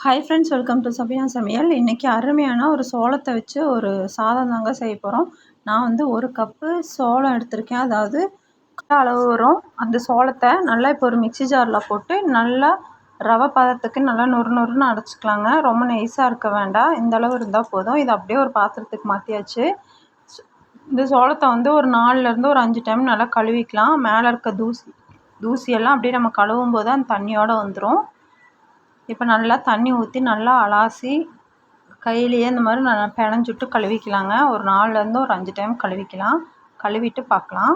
Hi friends, welcome to Safiya சமையல். இன்றைக்கி அருமையான ஒரு சோளத்தை வச்சு ஒரு சாதம் தாங்க செய்ய போகிறோம். நான் வந்து 1 கப்பு சோளம் எடுத்திருக்கேன். அதாவது அளவு வரும். அந்த சோளத்தை நல்லா இப்போ ஒரு மிக்சி ஜாரில் போட்டு நல்லா ரவை பதத்துக்கு நல்லா நொறு நொறுன்னு அரைச்சிக்கலாங்க. ரொம்ப நைஸாக இருக்க வேண்டாம், இந்த அளவு இருந்தால் போதும். இதை அப்படியே ஒரு பாத்திரத்துக்கு மாற்றியாச்சு. இந்த சோளத்தை வந்து ஒரு 4லேருந்து ஒரு 5 டைம் நல்லா கழுவிக்கலாம். மேலே இருக்க தூசியெல்லாம் அப்படியே நம்ம கழுவும் போது அந்த தண்ணியோடு வந்துடும். இப்போ நல்லா தண்ணி ஊற்றி நல்லா அலாசி கையிலேயே இந்த மாதிரி நல்லா பிணைஞ்சுட்டு கழுவிக்கலாங்க. ஒரு 4லேருந்து ஒரு 5 டைம் கழுவிக்கலாம். கழுவிட்டு பார்க்கலாம்.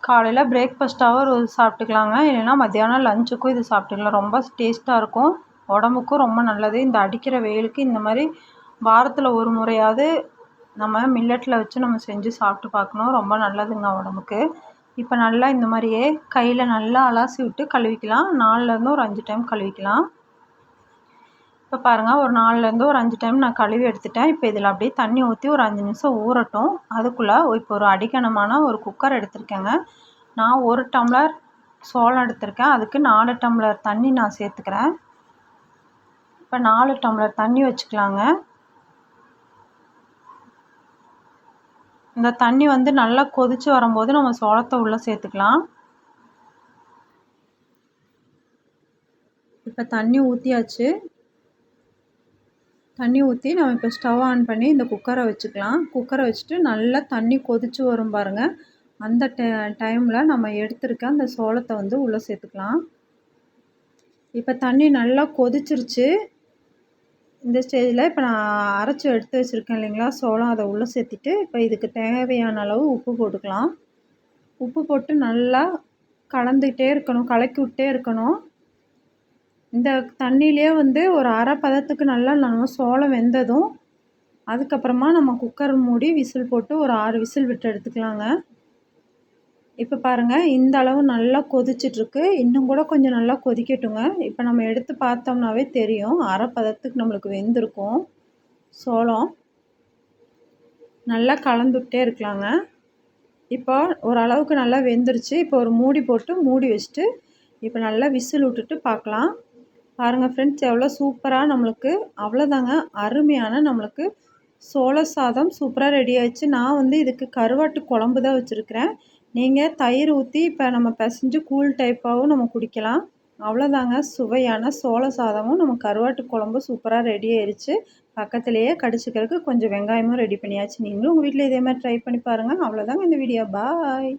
காலையில் பிரேக்ஃபாஸ்ட்டாகவும் ஒரு சாப்பிட்டுக்கலாங்க, இல்லைன்னா மத்தியானம் லஞ்சுக்கும் இது சாப்பிட்டுக்கலாம். ரொம்ப டேஸ்ட்டாக இருக்கும், உடம்புக்கும் ரொம்ப நல்லது. இந்த அடிக்கிற வெயிலுக்கு இந்த மாதிரி வாரத்தில் ஒரு முறையாவது நம்ம மில்லட்டில் வச்சு நம்ம செஞ்சு சாப்பிட்டு பார்க்கணும். ரொம்ப நல்லதுங்க உடம்புக்கு. இப்போ நல்லா இந்த மாதிரியே கையில் நல்லா அலாசி விட்டு கழுவிக்கலாம். 4லேருந்து ஒரு 5 டைம் கழுவிக்கலாம். இப்போ பாருங்கள், ஒரு 4லேருந்து ஒரு 5 டைம் நான் கழுவி எடுத்துட்டேன். இப்போ இதில் அப்படியே தண்ணி ஊற்றி ஒரு 5 நிமிஷம் ஊறட்டும். அதுக்குள்ளே இப்போ ஒரு அடிக்கனமான ஒரு குக்கர் எடுத்திருக்கேங்க. நான் 1 டம்ளர் சோளம் எடுத்திருக்கேன். அதுக்கு 4 டம்ளர் தண்ணி நான் சேர்த்துக்கிறேன். இப்போ 4 டம்ளர் தண்ணி வச்சுக்கலாங்க. இந்த தண்ணி வந்து நல்லா கொதித்து வரும்போது நம்ம சோளத்தை உள்ளே சேர்த்துக்கலாம். இப்போ தண்ணி ஊற்றியாச்சு. தண்ணி ஊற்றி நம்ம இப்போ ஸ்டவ் ஆன் பண்ணி இந்த குக்கரை வச்சுக்கலாம். குக்கரை வச்சுட்டு நல்லா தண்ணி கொதித்து வரும் பாருங்கள். அந்த டைமில் நம்ம எடுத்துருக்க அந்த சோளத்தை வந்து உள்ளே சேர்த்துக்கலாம். இப்போ தண்ணி நல்லா கொதிச்சிருச்சு. இந்த ஸ்டேஜில் இப்போ நான் அரைச்சி எடுத்து வச்சுருக்கேன் இல்லைங்களா சோளம், அதை உள்ளே சேர்த்திட்டு இப்போ இதுக்கு தேவையான அளவு உப்பு போட்டுக்கலாம். உப்பு போட்டு நல்லா கலந்துக்கிட்டே இருக்கணும், கலக்கி விட்டே இருக்கணும். இந்த தண்ணியிலே வந்து ஒரு அரை பதத்துக்கு நல்லா நம்ம சோளம் வெந்ததும் அதுக்கப்புறமா நம்ம குக்கர் மூடி விசில் போட்டு ஒரு 6 விசில் விட்டு எடுத்துக்கலாங்க. இப்போ பாருங்கள், இந்த அளவு நல்லா கொதிச்சிட்ருக்கு. இன்னும் கூட கொஞ்சம் நல்லா கொதிக்கட்டுங்க. இப்போ நம்ம எடுத்து பார்த்தோம்னாவே தெரியும், அரை பதத்துக்கு நம்மளுக்கு வெந்திருக்கும் சோளம். நல்லா கலந்துக்கிட்டே இருக்கலாங்க. இப்போ ஓரளவுக்கு நல்லா வெந்துருச்சு. இப்போ ஒரு மூடி போட்டு மூடி வச்சுட்டு இப்போ நல்லா விசில் விட்டுட்டு பார்க்கலாம். பாருங்கள் ஃப்ரெண்ட்ஸ், எவ்வளோ சூப்பராக நம்மளுக்கு அவ்வளோதாங்க, அருமையான நம்மளுக்கு சோள சாதம் சூப்பராக ரெடி ஆயிடுச்சு. நான் வந்து இதுக்கு கருவாட்டு குழம்பு தான் வச்சுருக்கிறேன். நீங்கள் தயிர் ஊற்றி இப்போ நம்ம பிசைஞ்சு கூழ் டைப்பாகவும் நம்ம குடிக்கலாம். அவ்வளோதாங்க, சுவையான சோள சாதமும் நம்ம கருவாட்டு குழம்பு சூப்பராக ரெடி ஆயிடுச்சு. பக்கத்துலேயே கடிச்சிக்கிறதுக்கு கொஞ்சம் வெங்காயமும் ரெடி பண்ணியாச்சு. நீங்களும் உங்கள் வீட்டில் இதே மாதிரி ட்ரை பண்ணி பாருங்கள். அவ்வளோதாங்க இந்த வீடியோ. பாய்.